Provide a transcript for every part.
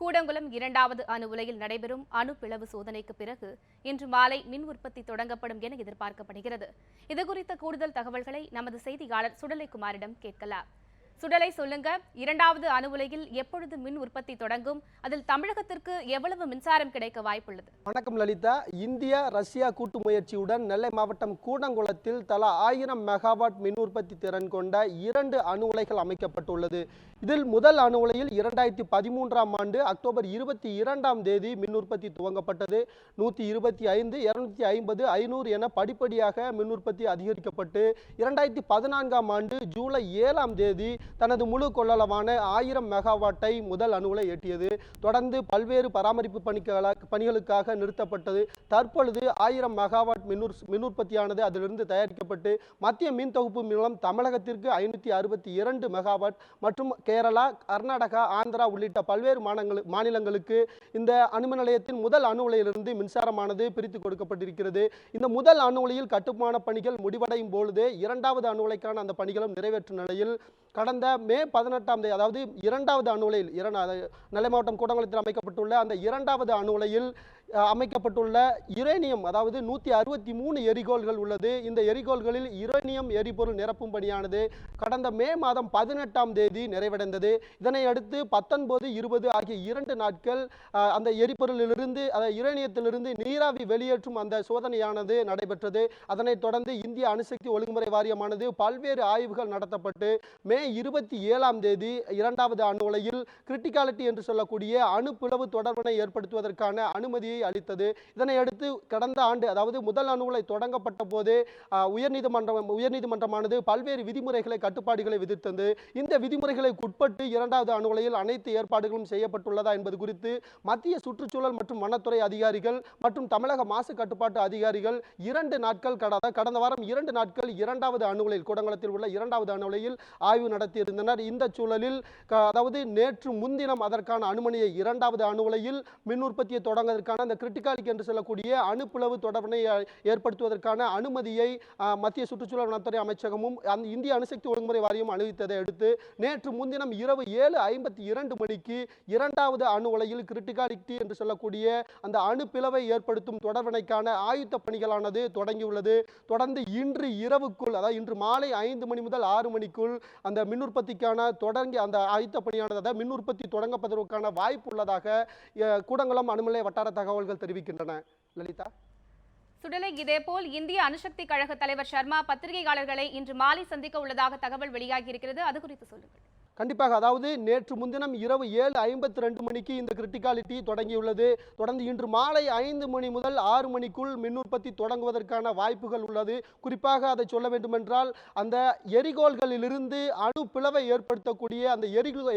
கூடங்குளம் இரண்டாவது அணு உலையில் நடைபெறும் அணு பிளவு சோதனைக்கு பிறகு இன்று மாலை மின் உற்பத்தி தொடங்கப்படும் என எதிர்பார்க்கப்படுகிறது. இதுகுறித்த கூடுதல் தகவல்களை நமது செய்தியாளர் சுடலைக்குமாரிடம் கேட்கலாம். சுடலை, சொல்லுங்க, இரண்டாவது அணு உலையில் எப்பொழுது மின் உற்பத்தி தொடங்கும்? அதில் தமிழகத்திற்கு எவ்வளவு மின்சாரம் கிடைக்க வாய்ப்புள்ளது? வணக்கம் லலிதா. இந்தியா ரஷ்யா கூட்டு முயற்சியுடன் நெல்லை மாவட்டம் கூடங்குளத்தில் தலா 1000 மெகாவாட் மின் உற்பத்தி திறன் கொண்ட 2 அணு உலைகள் அமைக்கப்பட்டுள்ளது. இதில் முதல் அணு உலையில் 2013ஆம் ஆண்டு அக்டோபர் 22ஆம் தேதி மின் உற்பத்தி துவங்கப்பட்டது. 125, 250, 500 என படிப்படியாக மின் உற்பத்தி அதிகரிக்கப்பட்டு 2014ஆம் ஆண்டு ஜூலை 7ஆம் தேதி தனது முழு கொள்ளளவான 1000 மெகாவாட்டை முதல் அணு உலை எட்டியது. தொடர்ந்து பல்வேறு பராமரிப்பு பணிகளுக்காக நிறுத்தப்பட்டது. தற்பொழுது 1000 மெகாவாட் மின் உற்பத்தியானது அதிலிருந்து தயாரிக்கப்பட்டு மத்திய மின் தொகுப்பு மூலம் தமிழகத்திற்கு 562 மெகாவாட் மற்றும் கேரளா, கர்நாடகா, ஆந்திரா உள்ளிட்ட பல்வேறு மாநிலங்களுக்கு இந்த அணுமின் நிலையத்தின் முதல் அணு உலையிலிருந்து மின்சாரமானது பிரித்து கொடுக்கப்பட்டிருக்கிறது. இந்த முதல் அணு உலையில் கட்டுமான பணிகள் முடிவடையும் பொழுது இரண்டாவது அணு உலைக்கான அந்த பணிகளும் நிறைவேற்றும் நிலையில் கடந்த மே 18ஆம் தேதி, அதாவது இரண்டாவது அணு உலையில் நெல்லை மாவட்டம் கூடங்குளத்தில் அமைக்கப்பட்டுள்ள அந்த இரண்டாவது அணு உலையில் அமைக்கப்பட்டுள்ள யுரேனியம், அதாவது 163 எரிகோல்கள் உள்ளது. இந்த எரிகோல்களில் யுரேனியம் எரிபொருள் நிரப்பும் பணியானது கடந்த மே மாதம் 18ஆம் தேதி நிறைவடைந்தது. இதனை அடுத்து 19, 20 ஆகிய 2 நாட்கள் அந்த எரிபொருளிலிருந்து யுரேனியத்திலிருந்து நீராவி வெளியேற்றும் அந்த சோதனையானது நடைபெற்றது. அதனைத் தொடர்ந்து இந்திய அணுசக்தி ஒழுங்குமுறை வாரியமானது பல்வேறு ஆய்வுகள் நடத்தப்பட்டு மே 27ஆம் தேதி இரண்டாவது அணு உலையில் கிரிட்டிகாலிட்டி என்று சொல்லக்கூடிய அணு பிளவு தொடர்பினை ஏற்படுத்துவதற்கான அனுமதியை அளித்தது. இதனை அடுத்து கடந்த ஆண்டு, அதாவது முதல் அணு உலை தொடங்கப்பட்ட போது உயர்நீதிமன்றமானது பல்வேறு விதிமுறைகளை, கட்டுப்பாடுகளை விதித்தது. இந்த விதிமுறைகளுக்கு உட்பட்டு இரண்டாவது அணு உலையில் அனைத்து ஏற்பாடுகளும் செய்யப்பட்டுள்ளதா என்பது குறித்து மத்திய சுற்றுச்சூழல் மற்றும் வனத்துறை அதிகாரிகள் மற்றும் தமிழக மாசு கட்டுப்பாட்டு அதிகாரிகள் 2 நாட்கள் கடந்த வாரம் 2 நாட்கள் இரண்டாவது அணு உலையில், கூடங்குளத்தில் உள்ள இரண்டாவது அணு உலையில் ஆய்வு நடத்தியிருந்தனர். இந்த சூழலில் அதாவது நேற்று முன்தினம் அதற்கான அனுமதியை, இரண்டாவது அணு உலையில் மின் உற்பத்தியை தொடங்குவதற்கான அந்த கிரிட்டிகாலிட்டி என்று சொல்லக்கூடிய அணு பிளவு தொடர்பினை ஏற்படுத்துவதற்கான அனுமதியை மத்திய சுற்றுச்சூழல் வனத்துறை அமைச்சகமும் இந்திய அணுசக்தி ஒழுங்குமுறை வாரியம் அளித்ததை அடுத்து நேற்று முன்தினம் இரவு 7:52 மணிக்கு இரண்டாவது அணு உலையில் கிரிட்டிகாலிட்டி என்று சொல்லக்கூடிய அந்த அணு பிளவை ஏற்படுத்தும் தொடர்பினைக்கான ஆயுத்த பணிகளானது தொடங்கியுள்ளது. தொடர்ந்து இன்று இரவுக்குள், அதாவது இன்று மாலை 5 மணி முதல் 6 மணிக்குள் அந்த மின் உற்பத்திக்கான தொடங்கி அந்த ஆயுத்த பணியானது, மின் உற்பத்தி தொடங்கப்படுவதற்கான வாய்ப்பு உள்ளதாக கூடங்குளம் அணுமின் வட்டார தகவல்கள் தெரிவிக்கின்றன. லலிதா. சுடலை, இதேபோல் இந்திய அணுசக்தி கழக தலைவர் சர்மா பத்திரிகையாளர்களை இன்று மாலை சந்திக்க உள்ளதாக தகவல் வெளியாகி இருக்கிறது. அது குறித்து சொல்லுங்கள். கண்டிப்பாக. அதாவது நேற்று முன்தினம் இரவு 7:52 மணிக்கு இந்த கிரிட்டிகாலிட்டி தொடங்கியுள்ளது. தொடர்ந்து இன்று மாலை 5 மணி முதல் 6 மணிக்குள் மின் உற்பத்தி தொடங்குவதற்கான வாய்ப்புகள் உள்ளது. குறிப்பாக அதை சொல்ல வேண்டுமென்றால், அந்த எரிகோல்களிலிருந்து அணு பிளவை ஏற்படுத்தக்கூடிய அந்த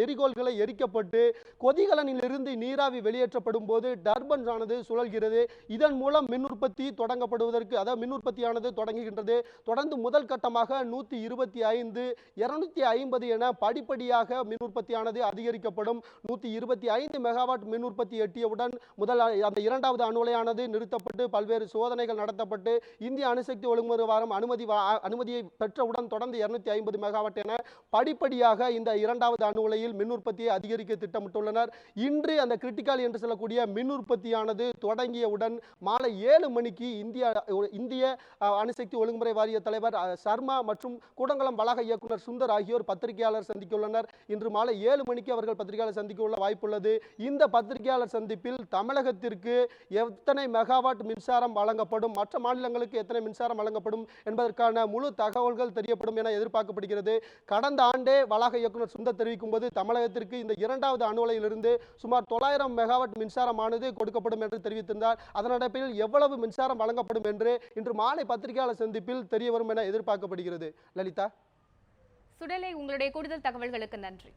எரிகோல்களை எரிக்கப்பட்டு கொதிகலனிலிருந்து நீராவி வெளியேற்றப்படும் போது டர்பன் ஆனது சுழல்கிறது. இதன் மூலம் மின் உற்பத்தி தொடங்கப்படுவதற்கு, அதாவது மின் உற்பத்தியானது தொடங்குகின்றது. தொடர்ந்து முதல் கட்டமாக 125, 250 என படிப்படி மின் உற்பத்தியானது அதிகரிக்கப்படும். 125 மெகாவாட் மின் உற்பத்தி எட்டியவுடன் அந்த இரண்டாவது அணு உலையானது நிறுத்தப்பட்டு பல்வேறு சோதனைகள் நடத்தப்பட்டு இந்திய அணுசக்தி ஒழுங்குமுறை வாரம் அனுமதியை பெற்றவுடன் தொடர்ந்து 250 மெகாவாட் என படிப்படியாக இந்த இரண்டாவது அணு உலையில் மின் உற்பத்தியை அதிகரிக்க திட்டமிட்டுள்ளனர். இன்று அந்த கிரிட்டிக்கல் என்று சொல்லக்கூடிய மின் உற்பத்தியானது தொடங்கியவுடன் மாலை 7 மணிக்கு இந்திய அணுசக்தி ஒழுங்குமுறை வாரிய தலைவர் சர்மா மற்றும் கூடங்குளம் வளாக இயக்குனர் சுந்தர் ஆகியோர் பத்திரிகையாளர் சந்திக்க. இன்று மாலை 7 மணிக்கு அவர்கள் பத்திரிகையாளர் சந்திக்க உள்ள வாய்ப்புள்ளது. இந்த பத்திரிகையாளர் சந்திப்பில் தமிழகத்திற்கு எத்தனை மெகாவாட் மின்சாரம் வழங்கப்படும், மற்ற மாநிலங்களுக்கு எத்தனை மின்சாரம் வழங்கப்படும் என்பதற்கான முழு தகவல்கள் தெரியப்படும் என எதிர்பார்க்கப்படுகிறது. கடந்த ஆண்டே வளாக இயக்குனர் சுந்தர் தெரிவிக்கும் போது தமிழகத்திற்கு இந்த இரண்டாவது அணு உலையிலிருந்து சுமார் 900 மெகாவாட் மின்சாரமானது கொடுக்கப்படும் என்று தெரிவித்திருந்தார். அதன் அடிப்படையில் எவ்வளவு மின்சாரம் வழங்கப்படும் என்று இன்று மாலை பத்திரிகையாளர் சந்திப்பில் தெரிய வரும் என எதிர்பார்க்கப்படுகிறது. லலிதா. சுடலை, உங்களுடைய கூடுதல் தகவல்களுக்கு நன்றி.